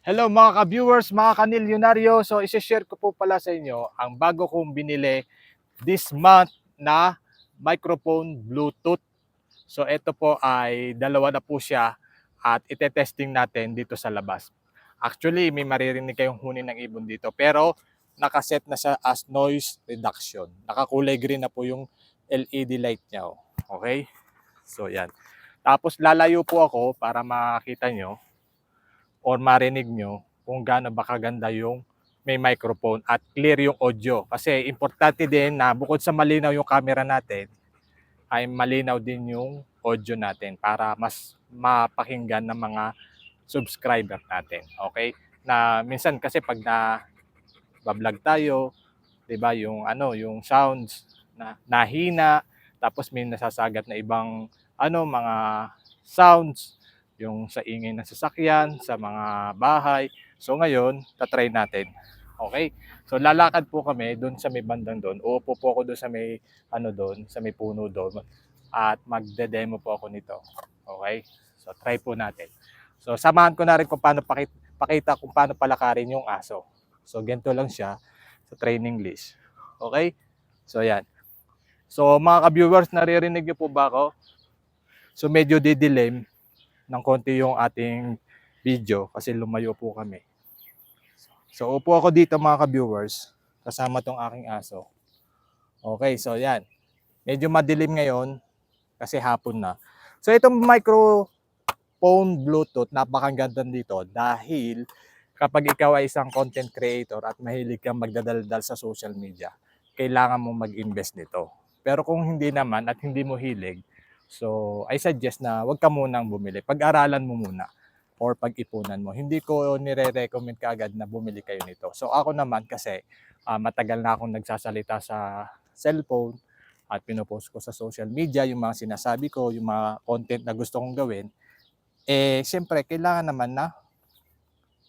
Hello mga ka-viewers, mga kanilyonaryo. So isi-share ko po pala sa inyo ang bago kong binili this month na microphone Bluetooth. So ito po ay dalawa na po siya at ite-testing natin dito sa labas. Actually, may maririnig kayong huni ng ibon dito pero nakaset na siya as noise reduction. Nakakulay green na po yung LED light niya. Okay? So yan. Tapos lalayo po ako para makita nyo or marinig nyo kung gaano ba kaganda yung may microphone at clear yung audio. Kasi importante din na bukod sa malinaw yung camera natin, ay malinaw din yung audio natin para mas mapakinggan ng mga subscriber natin. Okay? Na minsan kasi pag na-vlog tayo, 'di ba, yung yung sounds na nahina, tapos may nasasagat na ibang mga sounds, yung sa ingay ng sasakyan, sa mga bahay. So ngayon, tatry natin. Okay? So lalakad po kami doon sa may bandang doon. Uupo po ako doon sa may doon, sa may puno doon at magde-demo po ako nito. Okay? So try po natin. So samahan ko na rin kung paano pakita kung paano palakarin yung aso. So ganito lang siya sa training leash. Okay? So yan. So mga ka-viewers, naririnig niyo po ba ako? So medyo didilim ng konti yung ating video kasi lumayo po kami. So upo ako dito mga ka-viewers kasama tong aking aso. Okay, so yan. Medyo madilim ngayon kasi hapon na. So itong microphone Bluetooth, napakaganda dito dahil kapag ikaw ay isang content creator at mahilig kang magdadaldal sa social media, kailangan mo mag-invest nito. Pero kung hindi naman at hindi mo hilig, so I suggest na wag ka munang bumili. Pag-aralan mo muna or pag-ipunan mo. Hindi ko nire-recommend kaagad na bumili kayo nito. So ako naman kasi matagal na akong nagsasalita sa cellphone at pinopost ko sa social media yung mga sinasabi ko, yung mga content na gusto kong gawin. Eh siyempre kailangan naman na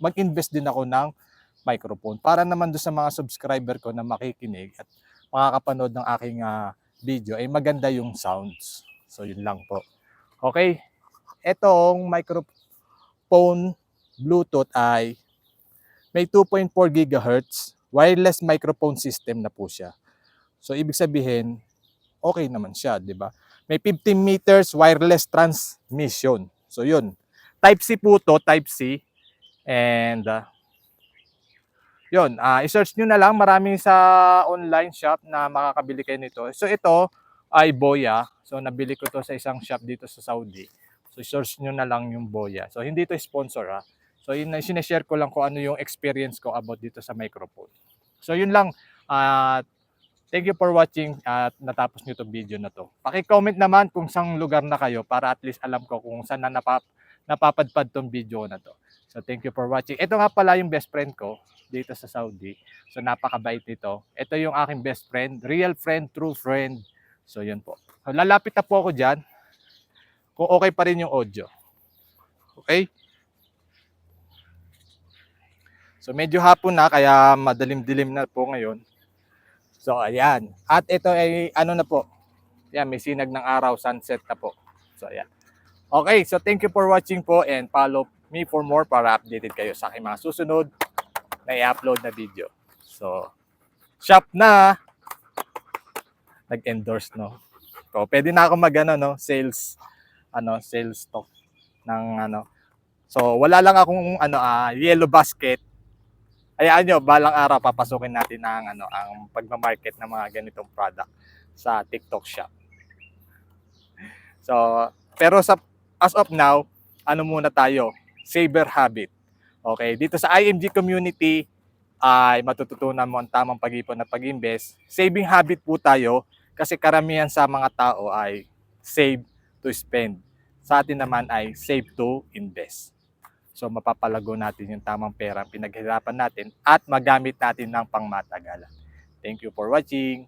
mag-invest din ako ng microphone para naman doon sa mga subscriber ko na makikinig at makakapanood ng aking video ay maganda yung sounds. So yun lang po. Okay, etong microphone Bluetooth ay may 2.4 GHz wireless microphone system na po siya. So ibig sabihin, okay naman siya, di ba? May 15 meters wireless transmission. So yun. Type C po to, Type C. And yun, i-search nyo na lang. Maraming sa online shop na makakabili kayo nito. So ito ay Boya. So nabili ko to sa isang shop dito sa Saudi. So search nyo na lang yung Boya. So hindi to sponsor ha. So yun, sineshare ko lang kung ano yung experience ko about dito sa microphone. So yun lang. Thank you for watching at natapos nyo itong video na to. Paki-comment naman kung saan lugar na kayo para at least alam ko kung saan na napapadpad tong video na to. So thank you for watching. Ito nga pala yung best friend ko dito sa Saudi. So napakabait nito. Ito yung aking best friend, real friend, true friend. So yun po. So, lalapit na po ako dyan kung okay pa rin yung audio. Okay? So medyo hapon na kaya madilim-dilim na po ngayon. So ayan. At ito ay na po. Yan, may sinag ng araw, sunset na po. So ayan. Okay, so thank you for watching po and follow me for more para updated kayo sa aking mga susunod na i-upload na video. So, shop na. Nag-endorse, no? So, pwede na ako sales, sales stock ng So, wala lang akong yellow basket. Hayaan nyo, balang araw papasukin natin ang pagma-market ng mga ganitong product sa TikTok shop. So, pero as of now, muna tayo? Saver habit. Okay, dito sa IMG community ay matututunan mo ang tamang pag-ipon at pag-invest. Saving habit po tayo kasi karamihan sa mga tao ay save to spend. Sa atin naman ay save to invest. So mapapalago natin yung tamang pera pinaghirapan natin at magamit natin ng pangmatagalan. Thank you for watching.